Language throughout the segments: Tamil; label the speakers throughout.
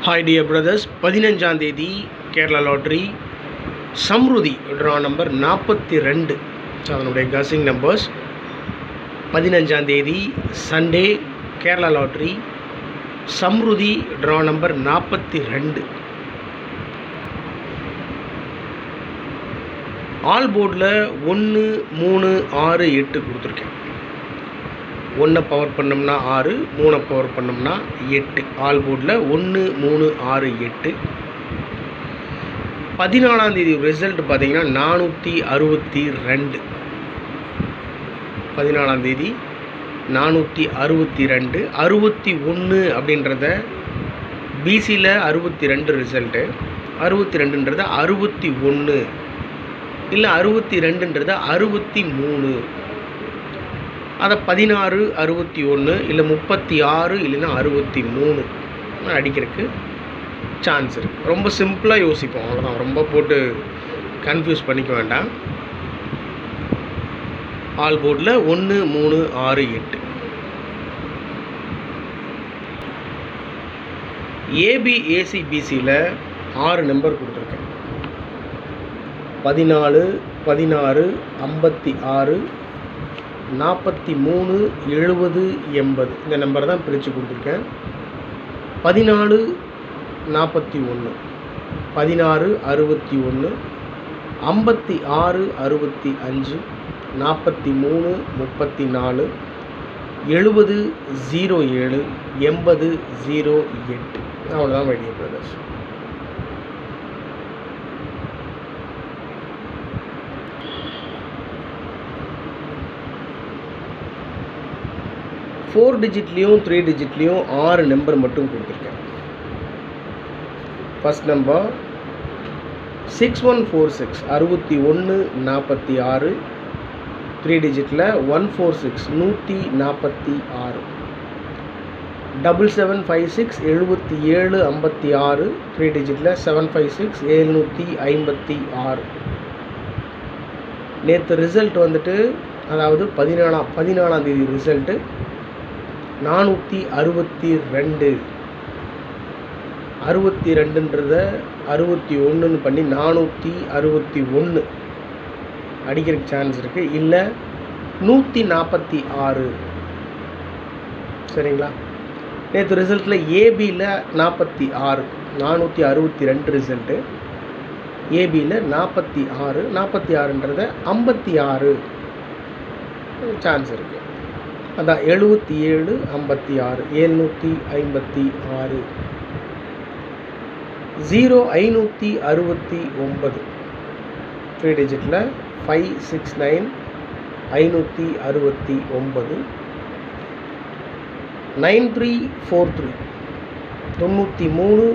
Speaker 1: ஹாய் டியர் பிரதர்ஸ், 15ஆம் தேதி Kerala lottery Samriddhi draw number 42. So அதனுடைய கசிங் நம்பர்ஸ் 15ஆம் தேதி Sunday Kerala lottery Samriddhi draw number 42. All போர்டில் 1 3 6 8 கொடுத்துருக்கேன். 1 பவர் பண்ணோம்னா 6, 3 பவர் பண்ணோம்னா 8. ஆல் போர்டில் 1 3 6 8. 14ஆம் தேதி ரிசல்ட் பார்த்தீங்கன்னா 462. 14ஆம் தேதி 462. 61 அப்படின்றத பிசியில் 62 ரிசல்ட்டு, 62ன்றது 61 இல்லை 62ன்றது 63. அதை 16 61 இல்லை 36 இல்லைன்னா 63 அடிக்கிறதுக்கு சான்ஸ் இருக்குது. ரொம்ப சிம்பிளாக யோசிப்போம், அவ்வளோதான். ரொம்ப போட்டு கன்ஃபியூஸ் பண்ணிக்க வேண்டாம். ஆல் போர்டில் 1 3 6 8. ஏபி ஏசி பிசியில் 6 நம்பர் கொடுத்துருக்கேன். 14 16 56 43 70 80. இந்த நம்பரை தான் பிரித்து கொடுத்துருக்கேன். 14 41 16 61 56 65 43 34 70 07 80 08. அவ்வளோதான் மை டியர் பிரதர்ஸ். ஃபோர் டிஜிட்லேயும் 3 டிஜிட்லேயும் 6 நம்பர் மட்டும் கொடுத்துருக்கேன். First number 6146 61 46. 3 டிஜிட்டில் 146 146. 7756 77 56. 3 டிஜிட்டில் 756 756. நேற்று ரிசல்ட் வந்துட்டு, அதாவது 14ஆம் தேதி ரிசல்ட்டு 462. 62ன்றத 61 பண்ணி 461 அடிக்கிறதுக்கு சான்ஸ் இருக்குது. இல்லை 146. சரிங்களா? நேற்று ரிசல்ட்டில் ஏபியில் 46 462 ரிசல்ட்டு. ஏபியில் 46 46ன்றத 56 சான்ஸ் இருக்குது. அதான் 77 56 756. 0569. 3 டிஜிட்டில் 569 569. 9343 93 43 343. 1701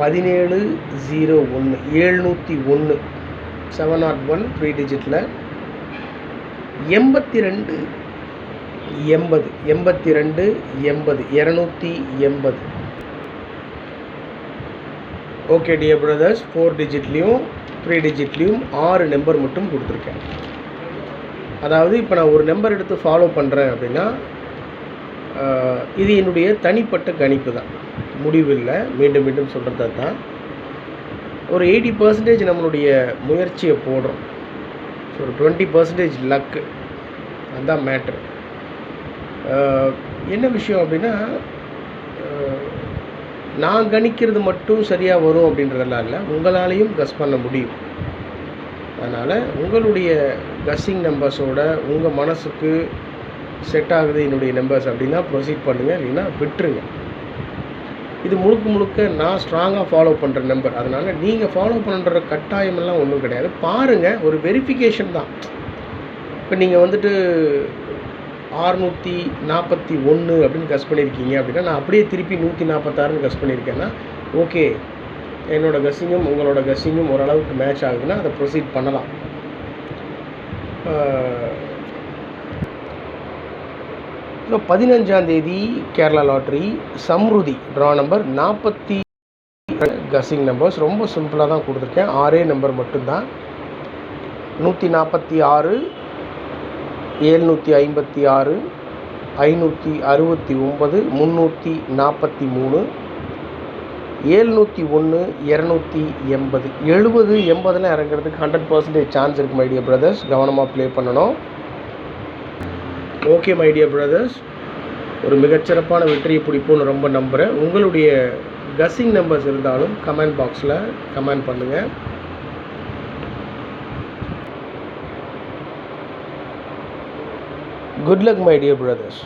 Speaker 1: 1701 701. 701. 3 டிஜிட்டில் 82 80 82 80 280. ஓகே டியர் பிரதர்ஸ், 4 டிஜிட்லேயும் 3 டிஜிட்லேயும் 6 நம்பர் மட்டும் கொடுத்துருக்கேன். அதாவது இப்போ நான் ஒரு நம்பர் எடுத்து ஃபாலோ பண்ணுறேன் அப்படின்னா இது என்னுடைய தனிப்பட்ட கணிப்பு தான், முடிவில்லை. மீண்டும் மீண்டும் சொல்கிறது தான். ஒரு 80% நம்மளுடைய முயற்சியை போடுறோம். ஸோ ஒரு 20% லக்கு, அதுதான் மேட்ரு. என்ன விஷயம் அப்படின்னா, நான் கணிக்கிறது மட்டும் சரியாக வரும் அப்படின்றதெல்லாம் இல்லை, உங்களாலையும் கஸ் பண்ண முடியும். அதனால் உங்களுடைய கஸ்ஸிங் நம்பர்ஸோட உங்கள் மனசுக்கு செட் ஆகுது என்னுடைய நம்பர்ஸ் அப்படின்னா ப்ரொசீட் பண்ணுங்கள், இல்லைன்னா விட்டுருங்க. இது முழுக்க முழுக்க நான் ஸ்ட்ராங்காக ஃபாலோ பண்ணுற நம்பர். அதனால் நீங்கள் ஃபாலோ பண்ணுற கட்டாயமெல்லாம் ஒன்றும் கிடையாது. பாருங்கள், ஒரு வெரிஃபிகேஷன் தான். இப்போ நீங்கள் வந்துட்டு 641 அப்படின்னு கஸ் பண்ணியிருக்கீங்க அப்படின்னா, நான் அப்படியே திருப்பி 146ன்னு கஸ் பண்ணியிருக்கேன்னா ஓகே, என்னோடய கஸ்ஸிங்கும் உங்களோட கஸ்ஸிங்கும் ஓரளவுக்கு மேட்ச் ஆகுதுன்னா அதை ப்ரொசீட் பண்ணலாம். ஸோ 15ஆம் தேதி Kerala lottery Samriddhi draw number 40 guessing numbers ரொம்ப சிம்பிளாக தான் கொடுத்துருக்கேன். 6 நம்பர் மட்டும்தான். 146 756 569 343 701 280 70 80ல் இறங்குறதுக்கு 100% சான்ஸ் இருக்குது மை டியர் பிரதர்ஸ். கவனமாக ப்ளே பண்ணணும். ஓகே மை டியர் பிரதர்ஸ், ஒரு மிகச்சிறப்பான வெற்றியை பிடிப்போன்னு ரொம்ப நம்புகிறேன். உங்களுடைய கஸ்ஸிங் நம்பர்ஸ் இருந்தாலும் கமெண்ட் பாக்ஸில் கமெண்ட் பண்ணுங்கள். Good luck my dear brothers.